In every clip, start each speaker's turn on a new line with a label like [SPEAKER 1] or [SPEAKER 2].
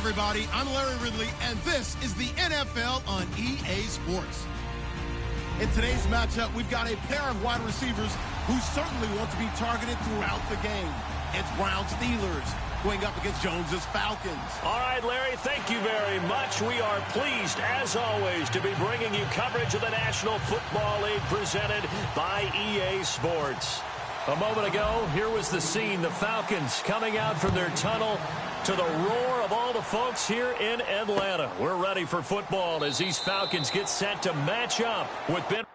[SPEAKER 1] everybody? I'm Larry Ridley, and this is the NFL on EA Sports. In today's matchup, we've got a pair of wide receivers who certainly want to be targeted throughout the game. It's Browns Steelers going up against Jones's Falcons.
[SPEAKER 2] All right, Larry, thank you very much. We are pleased, as always, to be bringing you coverage of the National Football League presented by EA Sports. A moment ago, here was the scene. The Falcons coming out from their tunnel to the roar of all the folks here in Atlanta. We're ready for football as these Falcons get set to match up with Ben.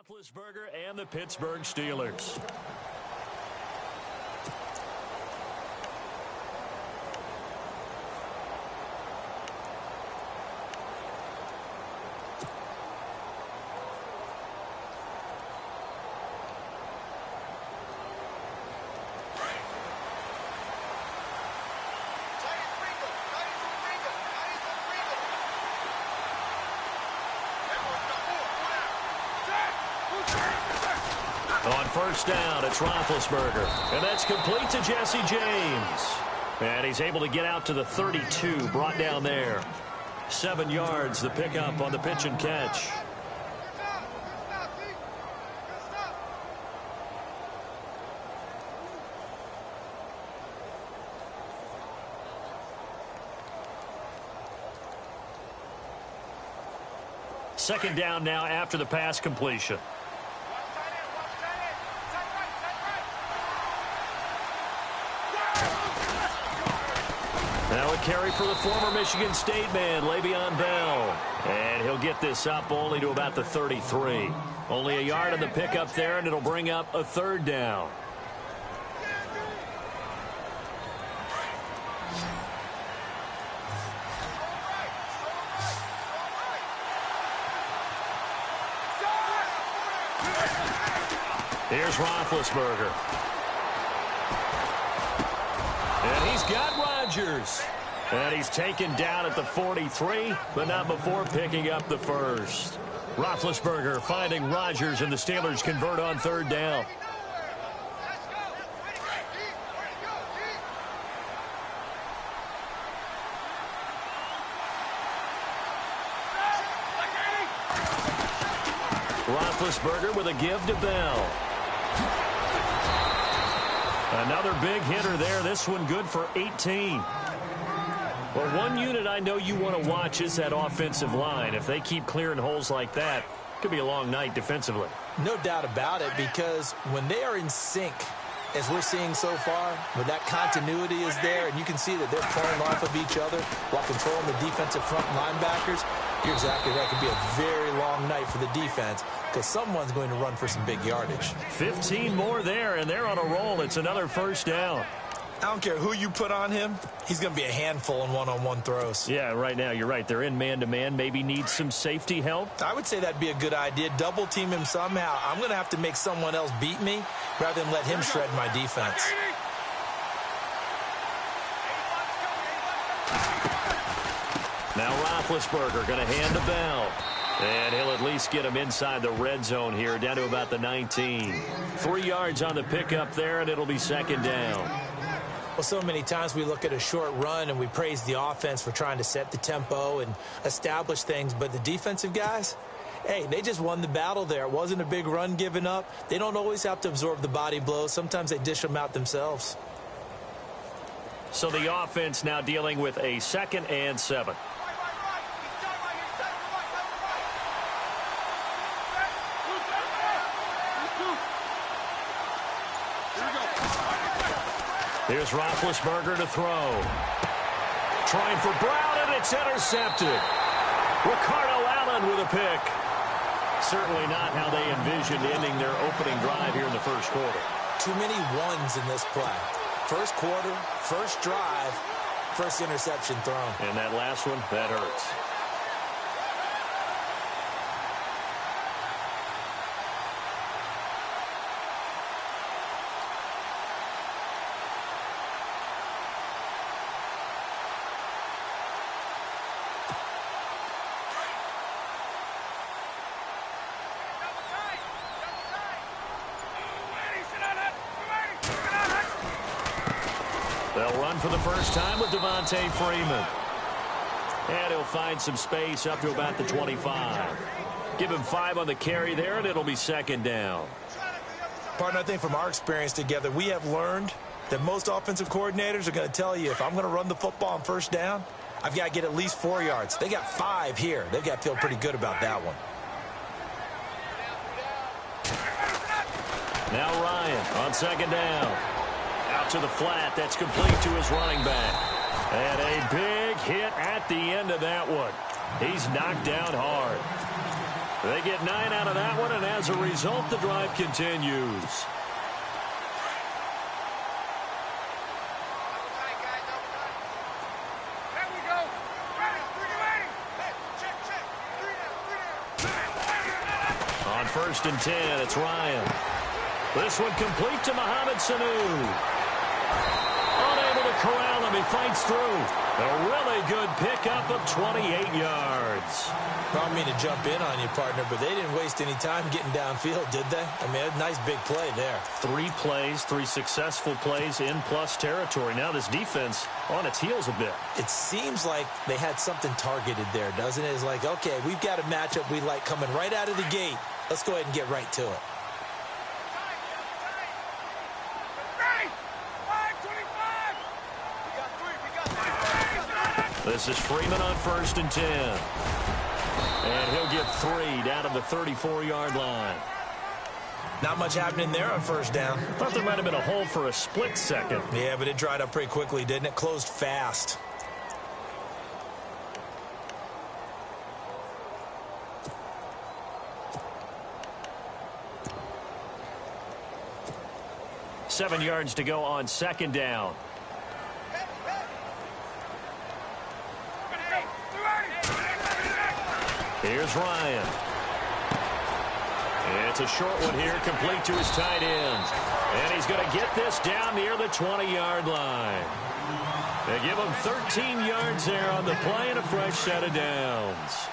[SPEAKER 2] Roethlisberger and the Pittsburgh Steelers. On first down, it's Roethlisberger. And that's complete to Jesse James. And he's able to get out to the 32, brought down there. 7 yards, the pickup on the pitch and catch. Second down now after the pass completion. Now a carry for the former Michigan State man, Le'Veon Bell. And he'll get this up only to about the 33. Only a yard on the pickup there, and it'll bring up a third down. Here's Roethlisberger. And he's got Rodgers. And he's taken down at the 43, but not before picking up the first. Roethlisberger finding Rodgers, and the Steelers convert on third down. Roethlisberger with a give to Bell. Another big hitter there. This one good for 18. Well, one unit I know you want to watch is that offensive line. If they keep clearing holes like that, it could be a long night defensively.
[SPEAKER 3] No doubt about it, because when they are in sync, as we're seeing so far, when that continuity is there, and you can see that they're playing off of each other while controlling the defensive front linebackers, you're exactly right. It could be a very long night for the defense because someone's going to run for some big yardage.
[SPEAKER 2] 15 more there, and they're on a roll. It's another first down.
[SPEAKER 3] I don't care who you put on him. He's going to be a handful in one-on-one throws.
[SPEAKER 2] Yeah, right now, you're right. They're in man-to-man. Maybe need some safety help.
[SPEAKER 3] I would say that'd be a good idea. Double-team him somehow. I'm going to have to make someone else beat me rather than let him shred my defense.
[SPEAKER 2] Now Roethlisberger going to hand to Bell. And he'll at least get him inside the red zone here, down to about the 19. 3 yards on the pickup there, and it'll be second down.
[SPEAKER 3] Well, so many times we look at a short run and we praise the offense for trying to set the tempo and establish things, but the defensive guys, hey, they just won the battle there. It wasn't a big run given up. They don't always have to absorb the body blows. Sometimes they dish them out themselves.
[SPEAKER 2] So the offense now dealing with a 2nd and 7. Here's Roethlisberger to throw. Trying for Brown, and it's intercepted. Ricardo Allen with a pick. Certainly not how they envisioned ending their opening drive here in the first quarter.
[SPEAKER 3] Too many ones in this play. First quarter, first drive, first interception thrown.
[SPEAKER 2] And that last one, that hurts. They'll run for the first time with Devontae Freeman. And he'll find some space up to about the 25. Give him 5 on the carry there, and it'll be 2nd down.
[SPEAKER 3] Partner, I think from our experience together, we have learned that most offensive coordinators are going to tell you, if I'm going to run the football on first down, I've got to get at least 4 yards. They got 5 here. They've got to feel pretty good about that one.
[SPEAKER 2] Now Ryan on 2nd down. Out to the flat. That's complete to his running back. And a big hit at the end of that one. He's knocked down hard. They get 9 out of that one, and as a result, the drive continues. On 1st and 10, it's Ryan. This one complete to Mohamed Sanu. Unable to corral him. He fights through. A really good pickup of 28 yards.
[SPEAKER 3] I don't mean to jump in on you, partner, but they didn't waste any time getting downfield, did they? I mean, a nice big play there.
[SPEAKER 2] 3 plays, 3 successful plays in plus territory. Now this defense on its heels a bit.
[SPEAKER 3] It seems like they had something targeted there, doesn't it? It's like, okay, we've got a matchup we like coming right out of the gate. Let's go ahead and get right to it.
[SPEAKER 2] This is Freeman on 1st and 10. And he'll get 3 down to the 34-yard line.
[SPEAKER 3] Not much happening there on first down.
[SPEAKER 2] Thought there might have been a hole for a split second.
[SPEAKER 3] Yeah, but it dried up pretty quickly, didn't it? Closed fast.
[SPEAKER 2] Seven yards to go on 2nd down. Here's Ryan. It's a short one here, complete to his tight end. And he's going to get this down near the 20-yard line. They give him 13 yards there on the play and a fresh set of downs.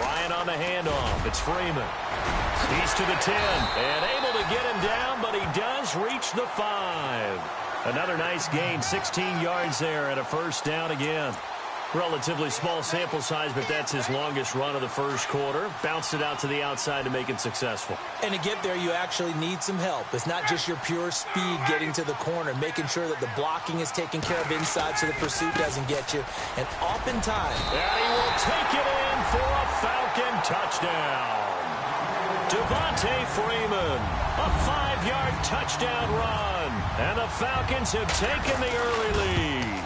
[SPEAKER 2] Ryan on the handoff. It's Freeman. He's to the 10 and able to get him down, but he does reach the 5. Another nice gain, 16 yards there and a first down again. Relatively small sample size, but that's his longest run of the first quarter. Bounced it out to the outside to make it successful.
[SPEAKER 3] And to get there, you actually need some help. It's not just your pure speed getting to the corner, making sure that the blocking is taken care of inside so the pursuit doesn't get you. And oftentimes...
[SPEAKER 2] And he will take it in for a Falcon touchdown. Devontae Freeman, a 5-yard touchdown run. And the Falcons have taken the early lead.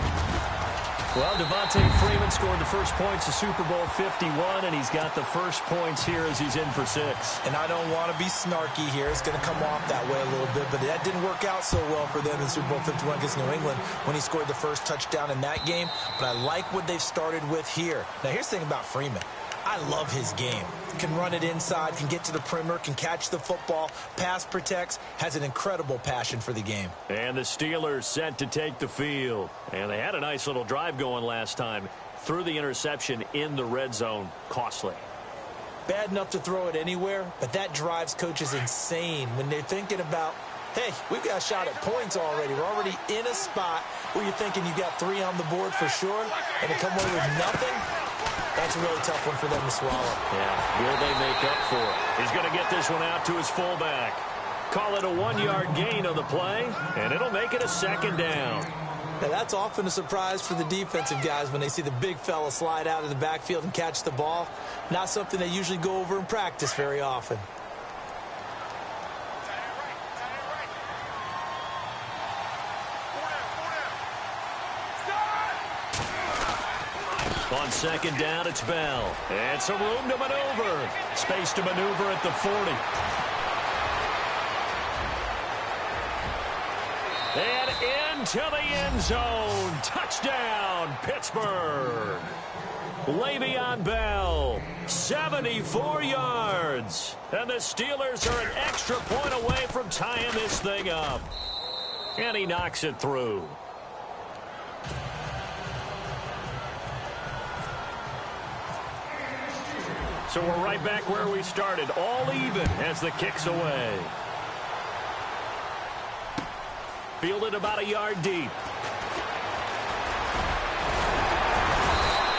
[SPEAKER 2] Well, Devontae Freeman scored the first points of Super Bowl 51, and he's got the first points here as he's in for 6.
[SPEAKER 3] And I don't want to be snarky here. It's going to come off that way a little bit, but that didn't work out so well for them in Super Bowl 51 against New England when he scored the first touchdown in that game. But I like what they've started with here. Now, here's the thing about Freeman. I love his game. Can run it inside, can get to the perimeter, can catch the football, pass protects, has an incredible passion for the game.
[SPEAKER 2] And the Steelers set to take the field. And they had a nice little drive going last time. Threw the interception in the red zone. Costly.
[SPEAKER 3] Bad enough to throw it anywhere, but that drives coaches insane when they're thinking about, hey, we've got a shot at points already. We're already in a spot where you're thinking you got 3 on the board for sure, and to come away with nothing, That's a really tough one for them to swallow.
[SPEAKER 2] Yeah, will they make up for it? He's going to get this one out to his fullback. Call it a 1-yard gain on the play, and it'll make it a second down.
[SPEAKER 3] Now, that's often a surprise for the defensive guys when they see the big fella slide out of the backfield and catch the ball. Not something they usually go over in practice very often.
[SPEAKER 2] On second down, it's Bell. And some room to maneuver. Space to maneuver at the 40. And into the end zone. Touchdown, Pittsburgh. Le'Veon Bell, 74 yards. And the Steelers are an extra point away from tying this thing up. And he knocks it through. So we're right back where we started, all even as the kick's away. Fielded about a yard deep.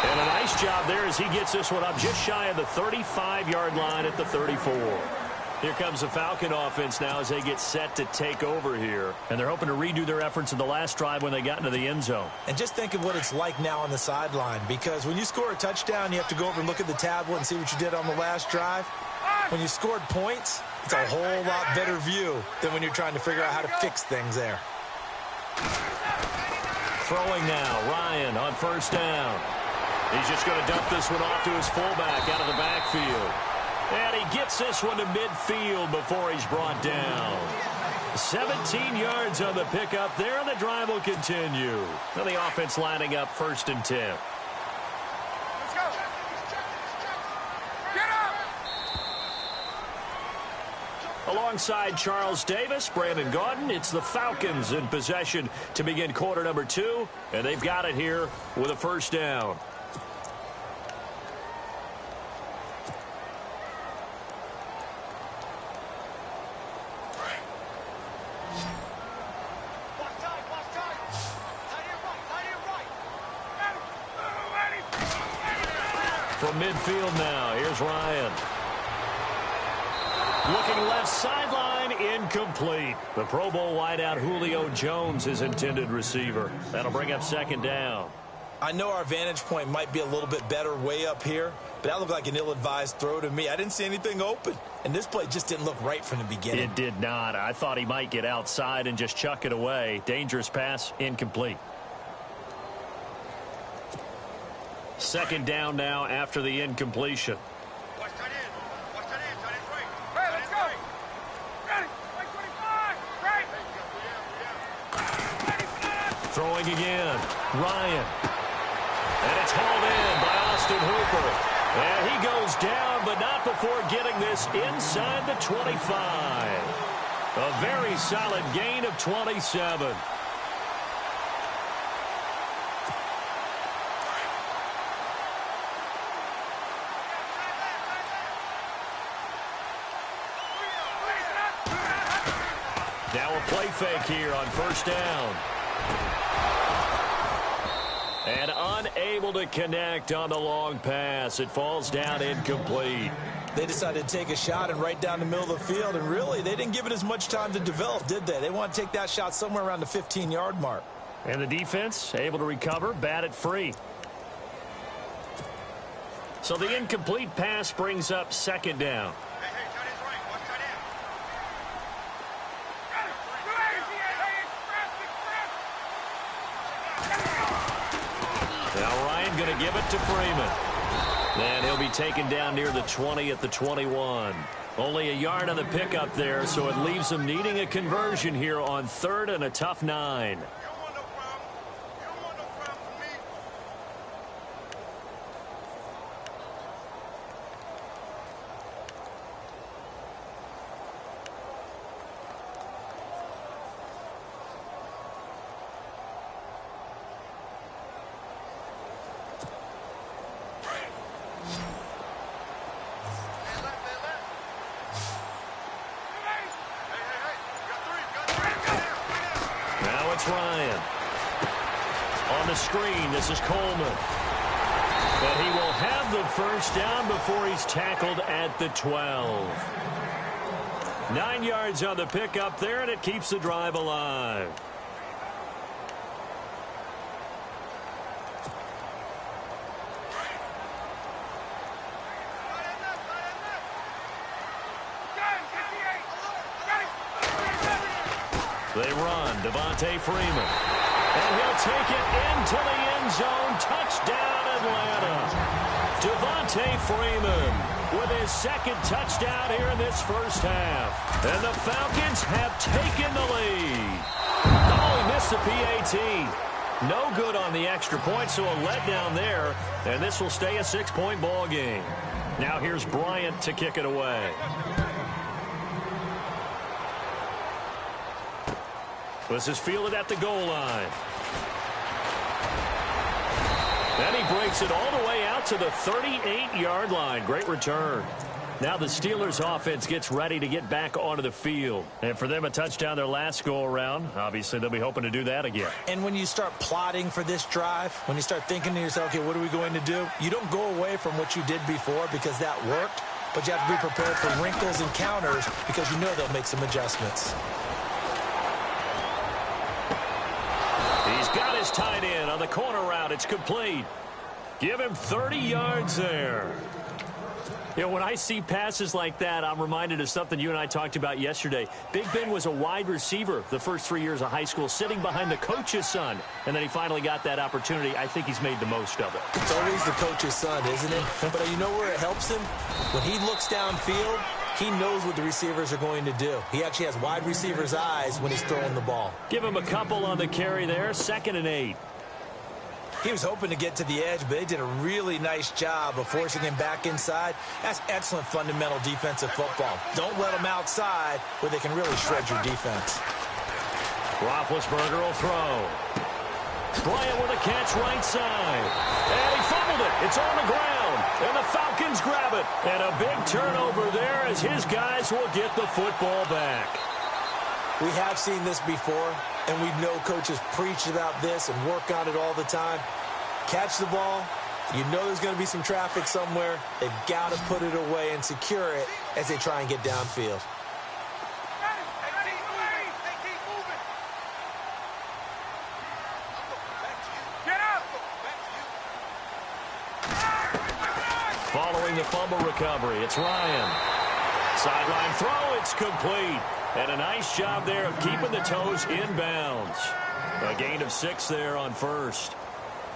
[SPEAKER 2] And a nice job there as he gets this one up just shy of the 35-yard line at the 34. Here comes the Falcon offense now as they get set to take over here. And they're hoping to redo their efforts in the last drive when they got into the end zone.
[SPEAKER 3] And just think of what it's like now on the sideline, because when you score a touchdown, you have to go over and look at the tablet and see what you did on the last drive. When you scored points, it's a whole lot better view than when you're trying to figure out how to fix things there.
[SPEAKER 2] Throwing now, Ryan on first down. He's just going to dump this one off to his fullback out of the backfield. And he gets this one to midfield before he's brought down. 17 yards on the pickup there, and the drive will continue. Now the offense lining up 1st and 10.
[SPEAKER 4] Let's go. Get up.
[SPEAKER 2] Alongside Charles Davis, Brandon Gaudin, it's the Falcons in possession to begin quarter number 2, and they've got it here with a 1st down. From midfield now, here's Ryan. Looking left sideline, incomplete. The Pro Bowl wideout Julio Jones, his intended receiver. That'll bring up 2nd down.
[SPEAKER 3] I know our vantage point might be a little bit better way up here, but that looked like an ill-advised throw to me. I didn't see anything open, and this play just didn't look right from the beginning.
[SPEAKER 2] It did not. I thought he might get outside and just chuck it away. Dangerous pass, incomplete. 2nd down now after the incompletion.
[SPEAKER 4] Watch that in. Watch that in. That is right. Hey, let's go. Ready. 25. Right.
[SPEAKER 2] Throwing again. Ryan. And it's hauled in by Austin Hooper. And he goes down, but not before getting this inside the 25. A very solid gain of 27. Now a play fake here on 1st down. And unable to connect on the long pass. It falls down incomplete.
[SPEAKER 3] They decided to take a shot and right down the middle of the field, and really, they didn't give it as much time to develop, did they? They want to take that shot somewhere around the 15-yard mark.
[SPEAKER 2] And the defense able to recover, bat it free. So the incomplete pass brings up 2nd down. Now Ryan going to give it to Freeman. And he'll be taken down near the 20 at the 21. Only a yard on the pickup there, so it leaves them needing a conversion here on 3rd and a tough 9. Ryan. On the screen, this is Coleman. But he will have the first down before he's tackled at the 12. 9 yards on the pickup there, and it keeps the drive alive. They run, Devontae Freeman. And he'll take it into the end zone. Touchdown, Atlanta. Devontae Freeman with his second touchdown here in this first half. And the Falcons have taken the lead. Oh, he missed the PAT. No good on the extra point, so a letdown there. And this will stay a 6-point ball game. Now here's Bryant to kick it away. This is fielded at the goal line. And he breaks it all the way out to the 38-yard line. Great return. Now the Steelers offense gets ready to get back onto the field. And for them, a touchdown their last go-around. Obviously, they'll be hoping to do that again.
[SPEAKER 3] And when you start plotting for this drive, when you start thinking to yourself, okay, what are we going to do? You don't go away from what you did before because that worked. But you have to be prepared for wrinkles and counters because you know they'll make some adjustments.
[SPEAKER 2] He's got his tight end on the corner route. It's complete. Give him 30 yards there. You know, when I see passes like that, I'm reminded of something you and I talked about yesterday. Big Ben was a wide receiver the first 3 years of high school, sitting behind the coach's son. And then he finally got that opportunity. I think he's made the most of it.
[SPEAKER 3] It's always the coach's son, isn't it? But you know where it helps him? When he looks downfield, he knows what the receivers are going to do. He actually has wide receivers' eyes when he's throwing the ball.
[SPEAKER 2] Give him a couple on the carry there. 2nd and 8.
[SPEAKER 3] He was hoping to get to the edge, but they did a really nice job of forcing him back inside. That's excellent fundamental defensive football. Don't let them outside where they can really shred your defense.
[SPEAKER 2] Roethlisberger will throw. Bryant with a catch right side. And he fumbled it. It's on the ground. And the Falcons grab it. And a big turnover there as his guys will get the football back.
[SPEAKER 3] We have seen this before, and we know coaches preach about this and work on it all the time. Catch the ball. You know there's going to be some traffic somewhere. They've got to put it away and secure it as they try and get downfield.
[SPEAKER 2] Following the fumble recovery, it's Ryan. Sideline throw, it's complete. And a nice job there of keeping the toes inbounds. A gain of 6 there on first.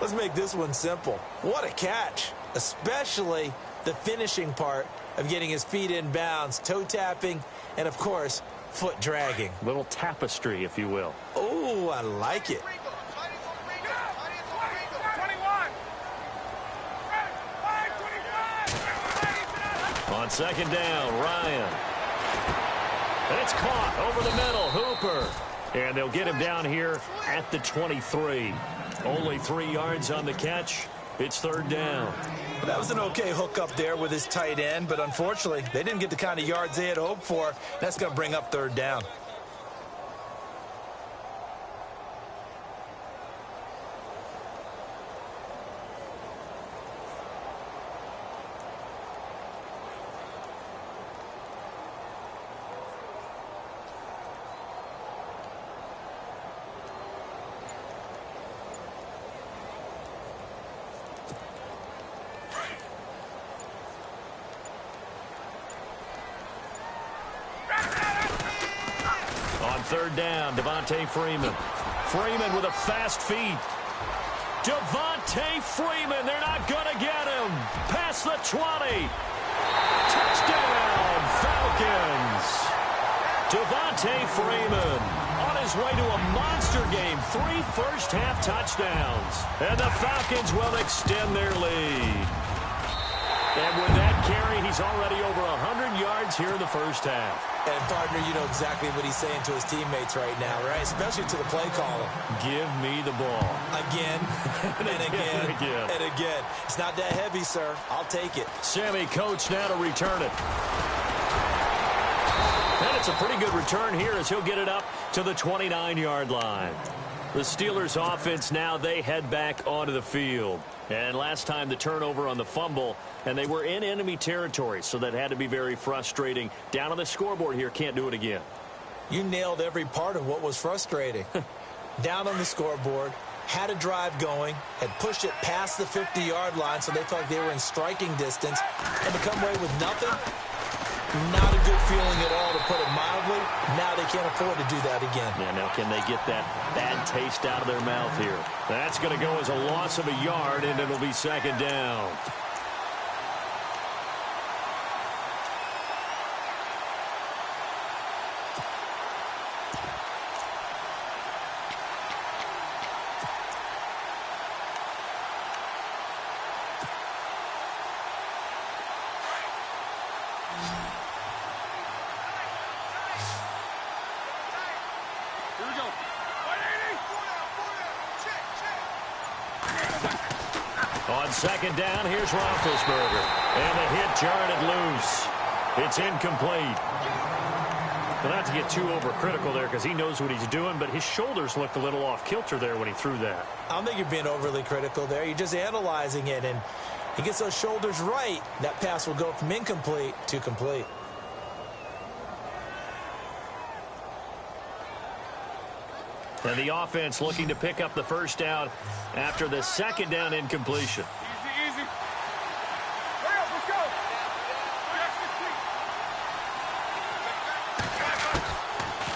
[SPEAKER 3] Let's make this one simple. What a catch, especially the finishing part of getting his feet in bounds, toe tapping, and, of course, foot dragging.
[SPEAKER 2] Little tapestry, if you will.
[SPEAKER 3] Oh, I like it.
[SPEAKER 2] On 2nd down, Ryan. And it's caught over the middle, Hooper. And they'll get him down here at the 23. Only 3 yards on the catch. It's 3rd down.
[SPEAKER 3] Well, that was an okay hook up there with his tight end, but unfortunately, they didn't get the kind of yards they had hoped for. That's going to bring up 3rd down.
[SPEAKER 2] On 3rd down, Devontae Freeman. Freeman with a fast feet. Devontae Freeman, they're not going to get him. Past the 20. Touchdown, Falcons. Devontae Freeman on his way to a monster game. 3 first-half touchdowns. And the Falcons will extend their lead. And with that carry, he's already over 100 yards here in the first half.
[SPEAKER 3] And, partner, you know exactly what he's saying to his teammates right now, right? Especially to the play caller.
[SPEAKER 2] Give me the ball.
[SPEAKER 3] Again, and again, and again. It's not that heavy, sir. I'll take it.
[SPEAKER 2] Sammy Coates now to return it. And it's a pretty good return here as he'll get it up to the 29-yard line. The Steelers offense now, they head back onto the field. And last time the turnover on the fumble, and they were in enemy territory, so that had to be very frustrating. Down on the scoreboard here, can't do it again.
[SPEAKER 3] You nailed every part of what was frustrating. Down on the scoreboard, had a drive going, had pushed it past the 50-yard line, so they thought they were in striking distance, and to come away with nothing, not a good feeling at all, to put it mildly. Now they can't afford to do that again.
[SPEAKER 2] Yeah, now can they get that bad taste out of their mouth here? That's going to go as a loss of a yard, and it'll be second down. On second down, here's Roethlisberger. And the hit jarred it loose. It's incomplete. Well, not to get too overcritical there because he knows what he's doing, but his shoulders looked a little off kilter there when he threw that.
[SPEAKER 3] I don't think you're being overly critical there. You're just analyzing it, and he gets those shoulders right. That pass will go from incomplete to complete.
[SPEAKER 2] And the offense looking to pick up the first down after the second down incompletion.
[SPEAKER 4] Easy. Hurry up, let's go.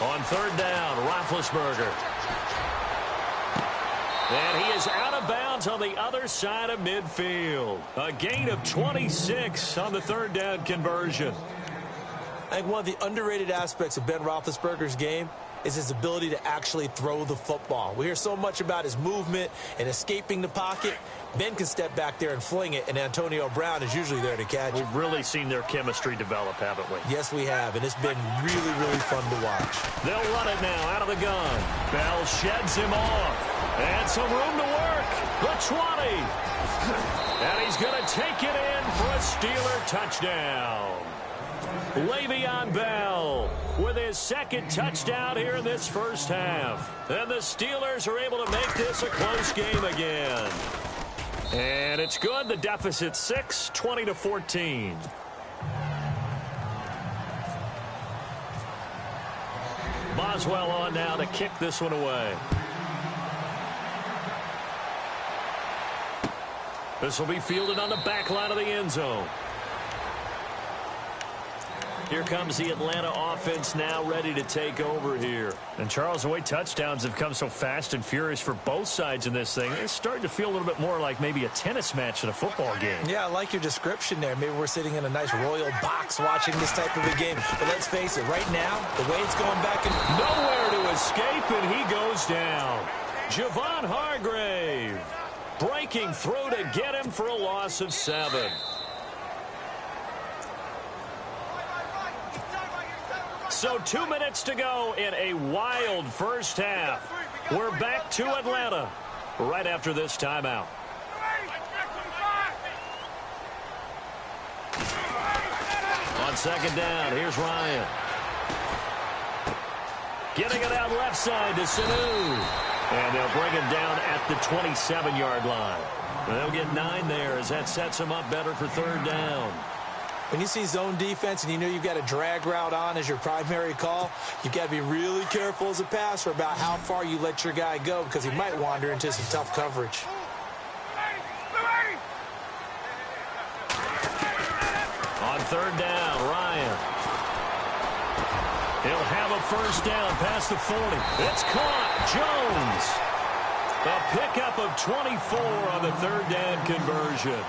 [SPEAKER 2] On third down, Roethlisberger. And he is out of bounds on the other side of midfield. A gain of 26 on the third down conversion.
[SPEAKER 3] I think one of the underrated aspects of Ben Roethlisberger's game is his ability to actually throw the football. We hear so much about his movement and escaping the pocket. Ben can step back there and fling it, and Antonio Brown is usually there to catch.
[SPEAKER 2] We've really seen their chemistry develop, haven't we?
[SPEAKER 3] Yes, we have, and it's been really, really fun to watch.
[SPEAKER 2] They'll run it now out of the gun. Bell sheds him off. And some room to work. The 20. And he's going to take it in for a Steeler touchdown. Le'Veon Bell with his second touchdown here in this first half. And the Steelers are able to make this a close game again. And it's good. The deficit 6, 20-14. Boswell on now to kick this one away. This will be fielded on the back line of the end zone. Here comes the Atlanta offense now ready to take over here. And, Charles, the way touchdowns have come so fast and furious for both sides in this thing, it's starting to feel a little bit more like maybe a tennis match in a football game. Yeah, I like your description there. Maybe we're sitting in a nice royal box watching this type of a game. But let's face it, right now, the way it's going back and nowhere to escape, and he goes down. Javon Hargrave breaking through to get him for a loss of 7. So 2 minutes to go in a wild first half. We're back to Atlanta right after this timeout. On second down, here's Ryan. Getting it out left side to Sanu. And they'll bring him down at the 27-yard line. They'll get 9 there as that sets him up better for third down.
[SPEAKER 3] When you see zone defense and you know you've got a drag route on as your primary call, you've got to be really careful as a passer about how far you let your guy go because he might wander into some tough coverage.
[SPEAKER 2] On third down, Ryan. He'll have a first down past the 40. It's caught. Jones. A pickup of 24 on the third down conversion.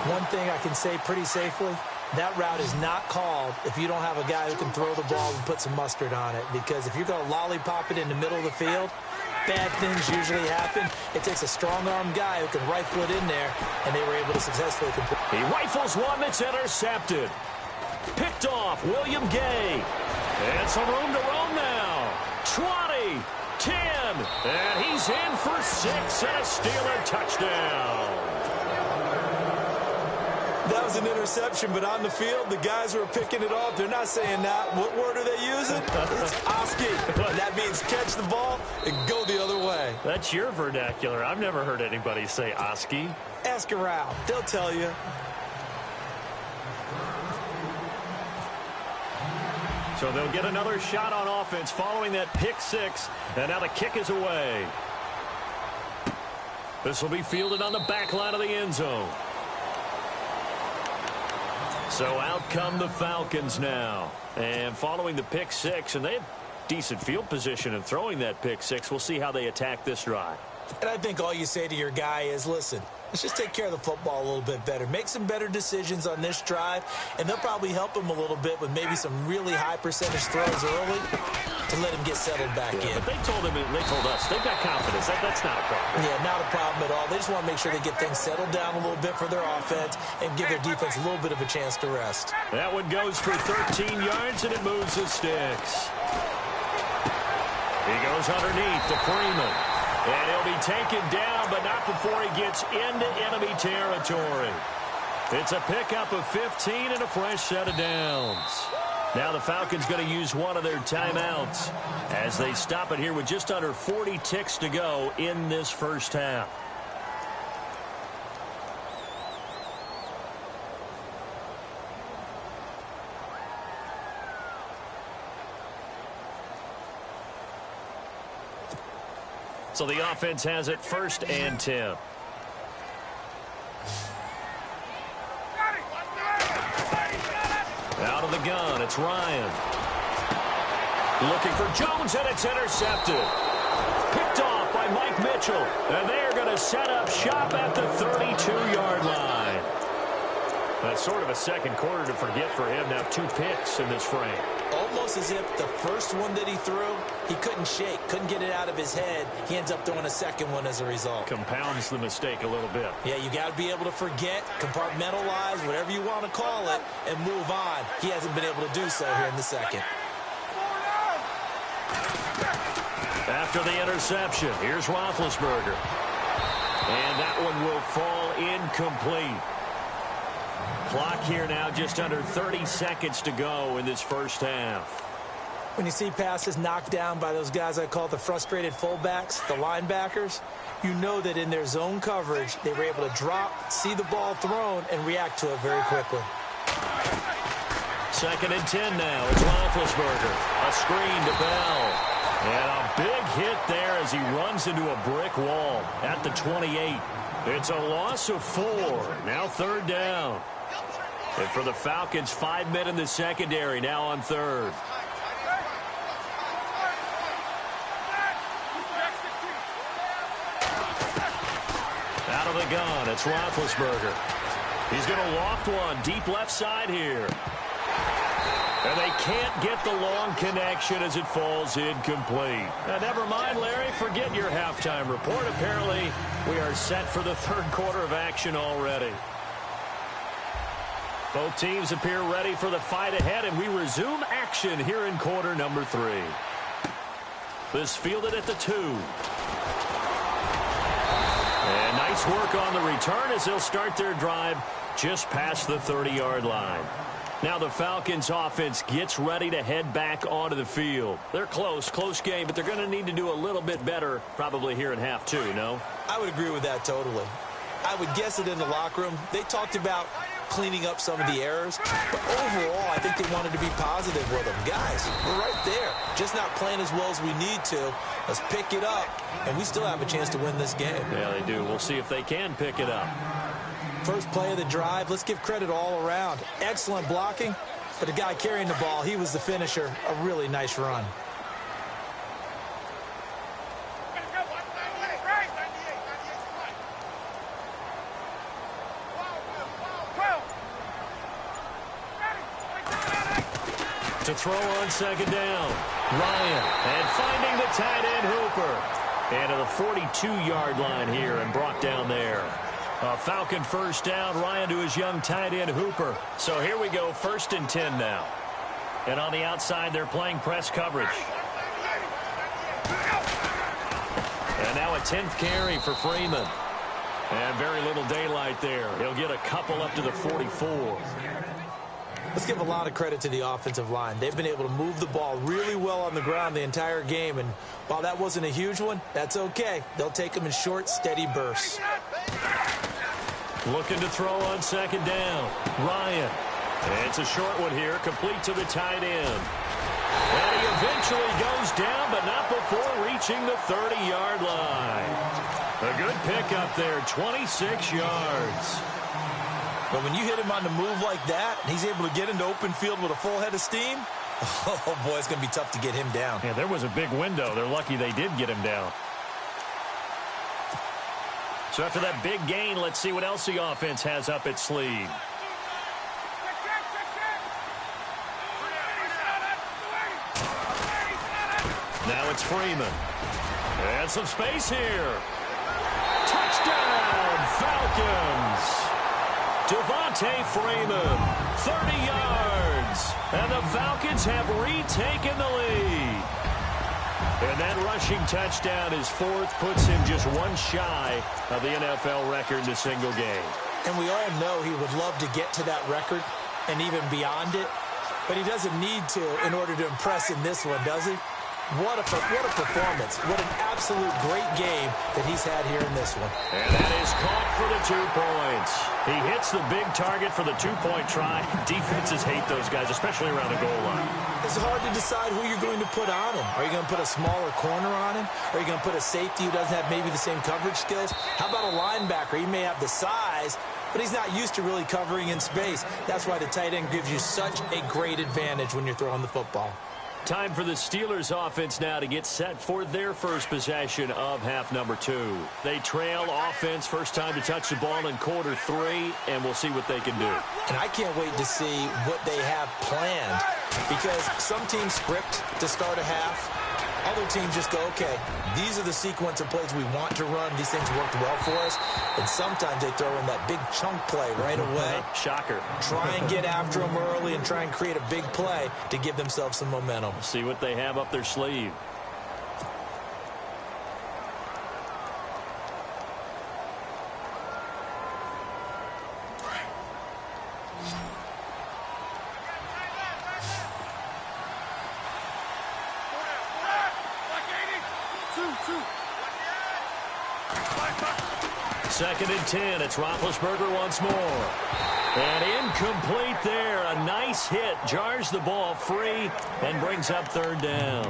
[SPEAKER 3] One thing I can say pretty safely, that route is not called if you don't have a guy who can throw the ball and put some mustard on it. Because if you're going to lollipop it in the middle of the field, bad things usually happen. It takes a strong-armed guy who can rifle it in there, and they were able to successfully complete.
[SPEAKER 2] He rifles one that's intercepted. Picked off, William Gay. And some room to roam now. 20, 10, and he's in for 6 and a Steeler touchdown.
[SPEAKER 3] That was an interception, but on the field, the guys who are picking it off, they're not saying that. What word are they using? It's Oski. And that means catch the ball and go the other way.
[SPEAKER 2] That's your vernacular. I've never heard anybody say Oski.
[SPEAKER 3] Ask around. They'll tell you.
[SPEAKER 2] So they'll get another shot on offense following that pick six. And now the kick is away. This will be fielded on the back line of the end zone. So out come the Falcons now. And following the pick six, and they had decent field position in throwing that pick six. We'll see how they attack this drive.
[SPEAKER 3] And I think all you say to your guy is, listen, let's just take care of the football a little bit better. Make some better decisions on this drive, and they'll probably help him a little bit with maybe some really high percentage throws early to let him get settled back in.
[SPEAKER 2] But they told us they've got confidence. That's not a problem.
[SPEAKER 3] Yeah, not a problem at all. They just want to make sure they get things settled down a little bit for their offense and give their defense a little bit of a chance to rest.
[SPEAKER 2] That one goes for 13 yards, and it moves the sticks. He goes underneath to Freeman. And he'll be taken down, but not before he gets into enemy territory. It's a pickup of 15 and a fresh set of downs. Now the Falcons going to use one of their timeouts as they stop it here with just under 40 ticks to go in this first half. So the offense has it 1st and 10. Out of the gun, it's Ryan. Looking for Jones, and it's intercepted. Picked off by Mike Mitchell. And they are going to set up shop at the 32-yard line. That's sort of a second quarter to forget for him. Now 2 picks in this frame.
[SPEAKER 3] Almost as if the first one that he threw, he couldn't shake, couldn't get it out of his head. He ends up throwing a second one as a result.
[SPEAKER 2] Compounds the mistake a little bit.
[SPEAKER 3] Yeah, you got to be able to forget, compartmentalize, whatever you want to call it, and move on. He hasn't been able to do so here in the second.
[SPEAKER 2] After the interception, here's Roethlisberger. And that one will fall incomplete. Clock here now, just under 30 seconds to go in this first half.
[SPEAKER 3] When you see passes knocked down by those guys I call the frustrated fullbacks, the linebackers, you know that in their zone coverage, they were able to drop, see the ball thrown, and react to it very quickly.
[SPEAKER 2] 2nd and 10 now. It's Roethlisberger. A screen to Bell. And a big hit there as he runs into a brick wall at the 28. It's a loss of 4. Now 3rd down. And for the Falcons, 5 men in the secondary now on 3rd. Out of the gun, it's Roethlisberger. He's going to loft one deep left side here. And they can't get the long connection as it falls incomplete. Now, never mind, Larry. Forget your halftime report. Apparently, we are set for the 3rd quarter of action already. Both teams appear ready for the fight ahead, and we resume action here in quarter number 3. This fielded at the 2. And nice work on the return as they'll start their drive just past the 30-yard line. Now the Falcons offense gets ready to head back onto the field. They're close game, but they're going to need to do a little bit better probably here in half 2, no?
[SPEAKER 3] I would agree with that totally. I would guess that in the locker room, they talked about cleaning up some of the errors, but overall, I think they wanted to be positive with them. Guys, we're right there, just not playing as well as we need to. Let's pick it up, and we still have a chance to win this game.
[SPEAKER 2] Yeah, they do. We'll see if they can pick it up.
[SPEAKER 3] First play of the drive, let's give credit all around. Excellent blocking, but the guy carrying the ball, he was the finisher. A really nice run.
[SPEAKER 2] To throw on 2nd down. Ryan, and finding the tight end Hooper. And to the 42-yard line here and brought down there. A Falcon 1st down. Ryan to his young tight end Hooper. So here we go, 1st and 10 now. And on the outside, they're playing press coverage. And now a 10th carry for Freeman. And very little daylight there. He'll get a couple up to the 44.
[SPEAKER 3] Let's give a lot of credit to the offensive line. They've been able to move the ball really well on the ground the entire game. And while that wasn't a huge one, that's okay. They'll take them in short, steady bursts.
[SPEAKER 2] Looking to throw on second down. Ryan. It's a short one here, complete to the tight end. And he eventually goes down, but not before reaching the 30-yard line. A good pickup there, 26 yards.
[SPEAKER 3] But when you hit him on the move like that, and he's able to get into open field with a full head of steam, oh, boy, it's going to be tough to get him down.
[SPEAKER 2] Yeah, there was a big window. They're lucky they did get him down. So after that big gain, let's see what else the offense has up its sleeve. Now it's Freeman. And some space here. Touchdown, Falcons. Devontae Freeman, 30 yards. And the Falcons have retaken the lead. And that rushing touchdown is fourth, puts him just one shy of the NFL record in a single game.
[SPEAKER 3] And we all know he would love to get to that record and even beyond it. But he doesn't need to in order to impress in this one, does he? What a performance. What an absolute great game that he's had here in this one.
[SPEAKER 2] And that is caught for the 2 points. He hits the big target for the two-point try. Defenses hate those guys, especially around the goal line.
[SPEAKER 3] It's hard to decide who you're going to put on him. Are you going to put a smaller corner on him? Are you going to put a safety who doesn't have maybe the same coverage skills? How about a linebacker? He may have the size, but he's not used to really covering in space. That's why the tight end gives you such a great advantage when you're throwing the football.
[SPEAKER 2] Time for the Steelers offense now to get set for their first possession of half number 2. They trail offense, first time to touch the ball in quarter 3, and we'll see what they can do.
[SPEAKER 3] And I can't wait to see what they have planned, because some teams script to start a half. Other teams just go, okay, these are the sequence of plays we want to run. These things worked well for us. And sometimes they throw in that big chunk play right away.
[SPEAKER 2] Shocker.
[SPEAKER 3] Try and get after them early and try and create a big play to give themselves some momentum.
[SPEAKER 2] See what they have up their sleeve. Second and 10. It's Roethlisberger once more. And incomplete there. A nice hit. Jars the ball free and brings up third down.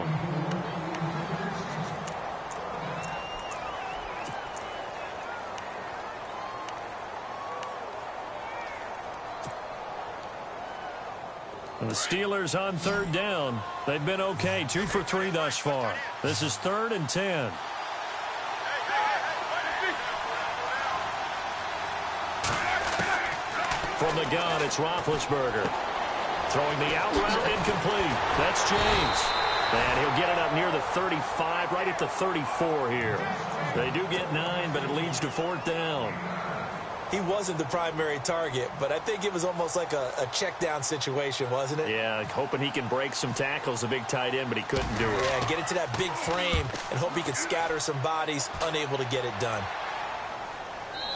[SPEAKER 2] And the Steelers on third down. They've been okay. 2 for 3 thus far. This is 3rd and 10. From the gun, it's Roethlisberger. Throwing the out route incomplete. That's James. And he'll get it up near the 35, right at the 34 here. They do get 9, but it leads to 4th down.
[SPEAKER 3] He wasn't the primary target, but I think it was almost like a check down situation, wasn't it?
[SPEAKER 2] Yeah, hoping he can break some tackles, a big tight end, but he couldn't do it.
[SPEAKER 3] Yeah, get it to that big frame and hope he can scatter some bodies, unable to get it done.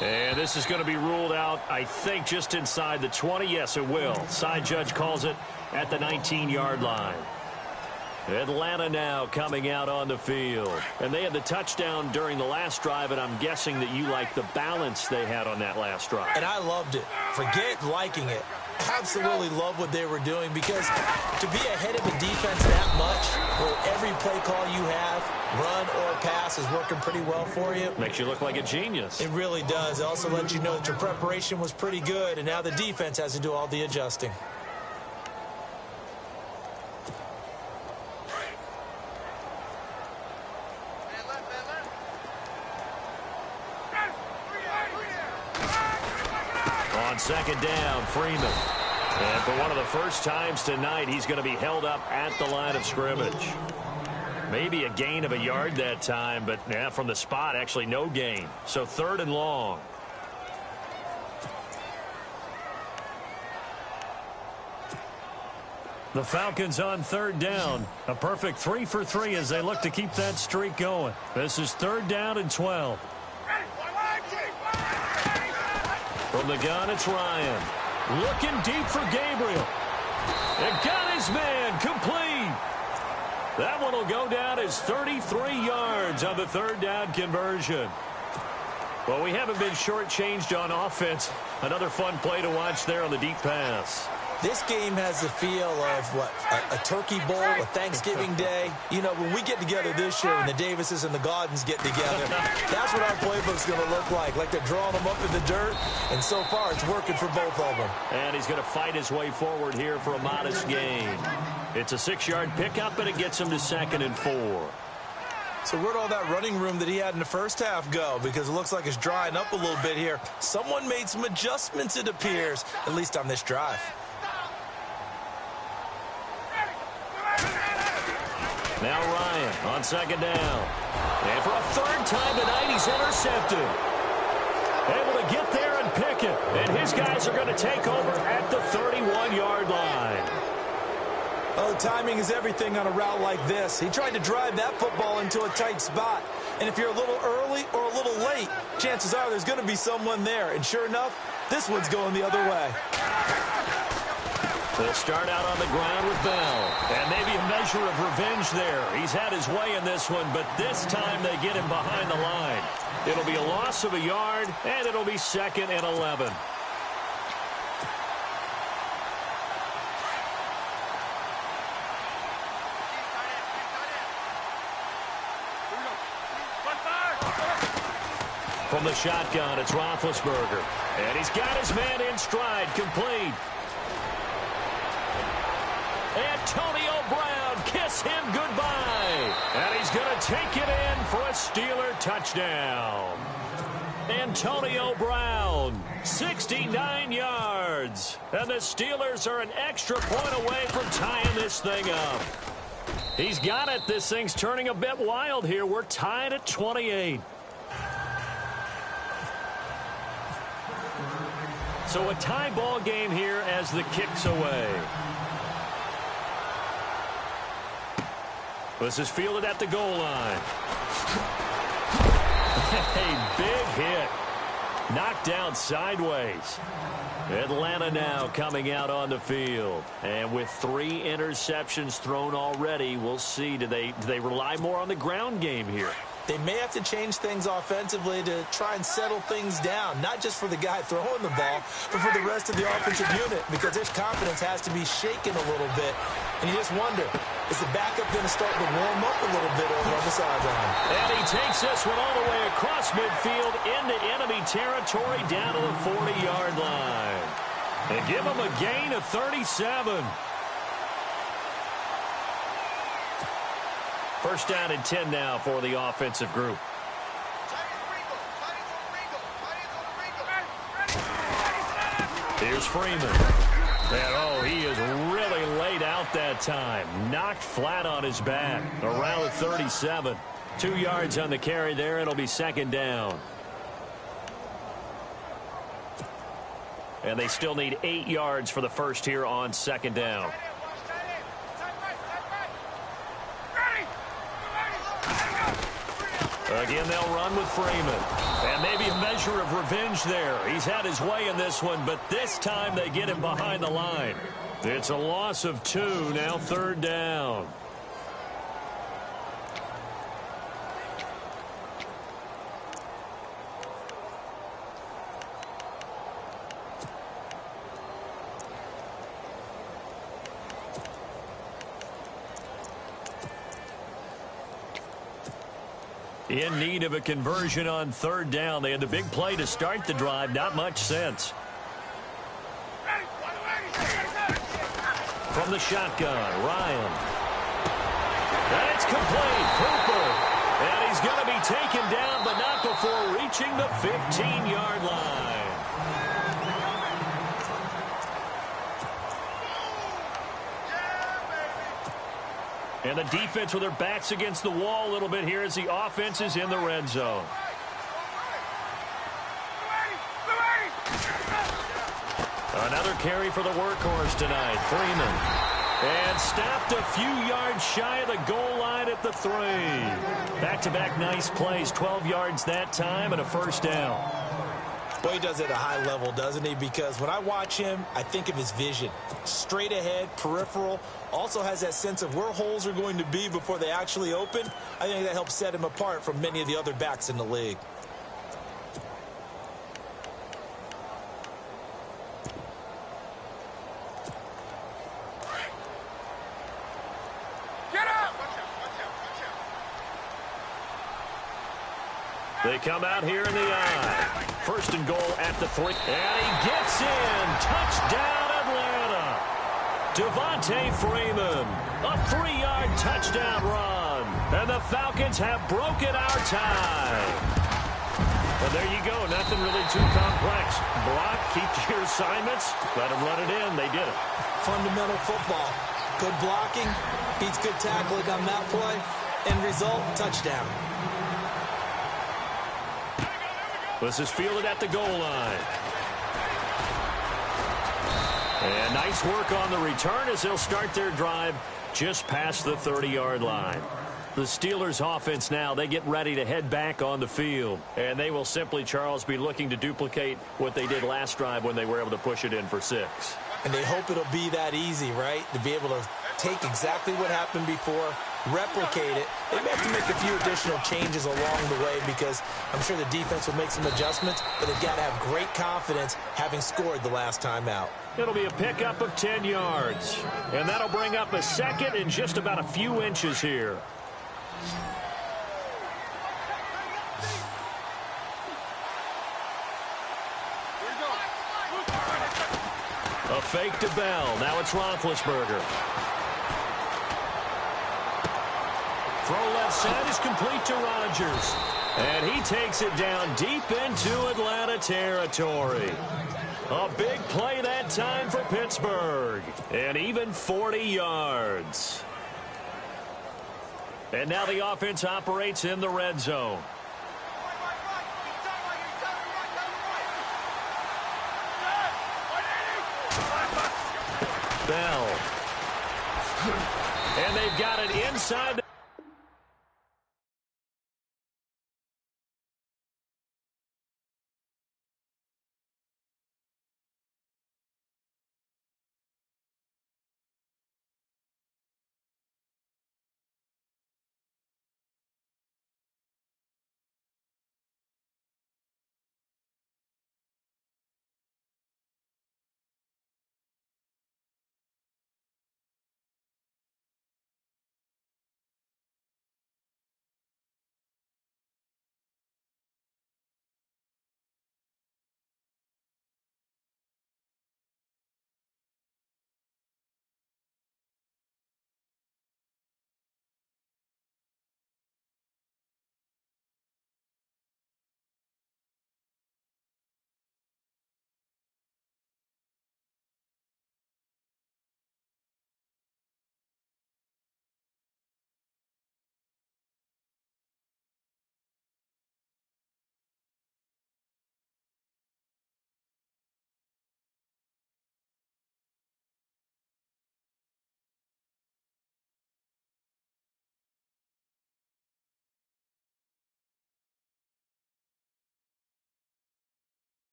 [SPEAKER 2] And this is going to be ruled out, I think, just inside the 20. Yes, it will. Side judge calls it at the 19-yard line. Atlanta now coming out on the field. And they had the touchdown during the last drive, and I'm guessing that you like the balance they had on that last drive.
[SPEAKER 3] And I loved it. Forget liking it. Absolutely love what they were doing, because to be ahead of the defense that much, where every play call you have, run or pass, is working pretty well for you.
[SPEAKER 2] Makes you look like a genius.
[SPEAKER 3] It really does. It also lets you know that your preparation was pretty good, and now the defense has to do all the adjusting.
[SPEAKER 2] On second down, Freeman. And for one of the first times tonight, he's going to be held up at the line of scrimmage. Maybe a gain of a yard that time, but from the spot, actually no gain. So 3rd and long. The Falcons on 3rd down. A perfect 3 for 3 as they look to keep that streak going. This is 3rd down and 12. From the gun, it's Ryan. Looking deep for Gabriel. And got his man complete. That one will go down as 33 yards on the third down conversion. Well, we haven't been shortchanged on offense. Another fun play to watch there on the deep pass.
[SPEAKER 3] This game has the feel of, what, a turkey bowl, a Thanksgiving day. You know, when we get together this year, when the Davises and the Gaudens get together, that's what our playbook's going to look like they're drawing them up in the dirt, and so far it's working for both of them.
[SPEAKER 2] And he's going to fight his way forward here for a modest gain. It's a 6-yard pickup, and it gets him to 2nd and 4.
[SPEAKER 3] So where'd all that running room that he had in the first half go? Because it looks like it's drying up a little bit here. Someone made some adjustments, it appears, at least on this drive.
[SPEAKER 2] Now Ryan on 2nd down. And for a 3rd time tonight, he's intercepted. Able to get there and pick it. And his guys are going to take over at the 31-yard line.
[SPEAKER 3] Oh, timing is everything on a route like this. He tried to drive that football into a tight spot. And if you're a little early or a little late, chances are there's going to be someone there. And sure enough, this one's going the other way.
[SPEAKER 2] They'll start out on the ground with Bell. And maybe a measure of revenge there. He's had his way in this one, but this time they get him behind the line. It'll be a loss of a yard, and it'll be 2nd and 11. From the shotgun, it's Roethlisberger. And he's got his man in stride, complete. Antonio Brown, kiss him goodbye. And he's going to take it in for a Steeler touchdown. Antonio Brown, 69 yards. And the Steelers are an extra point away from tying this thing up. He's got it. This thing's turning a bit wild here. We're tied at 28. So a tie ball game here as the kick's away. This is fielded at the goal line. A big hit. Knocked down sideways. Atlanta now coming out on the field. And with 3 interceptions thrown already, we'll see. Do they rely more on the ground game here?
[SPEAKER 3] They may have to change things offensively to try and settle things down, not just for the guy throwing the ball, but for the rest of the offensive unit, because their confidence has to be shaken a little bit. And you just wonder, is the backup going to start to warm up a little bit over on the sideline?
[SPEAKER 2] And he takes this one all the way across midfield into enemy territory down to the 40-yard line. And give him a gain of 37. First down and 10 now for the offensive group. Here's Freeman. And, oh, he is really laid out that time. Knocked flat on his back. Around the 37. 2 yards on the carry there. It'll be 2nd down. And they still need 8 yards for the first here on 2nd down. Again, they'll run with Freeman. And maybe a measure of revenge there. He's had his way in this one, but this time they get him behind the line. It's a loss of 2, now 3rd down. In need of a conversion on 3rd down. They had the big play to start the drive. Not much sense. From the shotgun, Ryan. That's complete. Cooper. And he's going to be taken down, but not before reaching the 15-yard line. And the defense with their backs against the wall a little bit here as the offense is in the red zone. Another carry for the workhorse tonight, Freeman. And stopped a few yards shy of the goal line at the 3. Back-to-back nice plays, 12 yards that time and a first down.
[SPEAKER 3] Well, he does it at a high level, doesn't he? Because when I watch him, I think of his vision. Straight ahead, peripheral, also has that sense of where holes are going to be before they actually open. I think that helps set him apart from many of the other backs in the league.
[SPEAKER 2] They come out here in the eye. First and goal at the 3. And he gets in. Touchdown, Atlanta. Devontae Freeman. A 3-yard touchdown run. And the Falcons have broken our tie. And there you go. Nothing really too complex. Block, keep to your assignments. Let them run it in. They did it.
[SPEAKER 3] Fundamental football. Good blocking. Beats good tackling on that play. End result, touchdown.
[SPEAKER 2] This is fielded at the goal line. And nice work on the return as they'll start their drive just past the 30-yard line. The Steelers' offense now, they get ready to head back on the field. And they will simply, Charles, be looking to duplicate what they did last drive when they were able to push it in for 6.
[SPEAKER 3] And they hope it'll be that easy, right? To be able to take exactly what happened before, replicate it. They may have to make a few additional changes along the way because I'm sure the defense will make some adjustments, but they've got to have great confidence having scored the last time out.
[SPEAKER 2] It'll be a pickup of 10 yards. And that'll bring up a second in just about a few inches here. A fake to Bell. Now it's Roethlisberger. Throw left side is complete to Rodgers. And he takes it down deep into Atlanta territory. A big play that time for Pittsburgh. And even 40 yards. And now the offense operates in the red zone. Bell. And they've got it inside.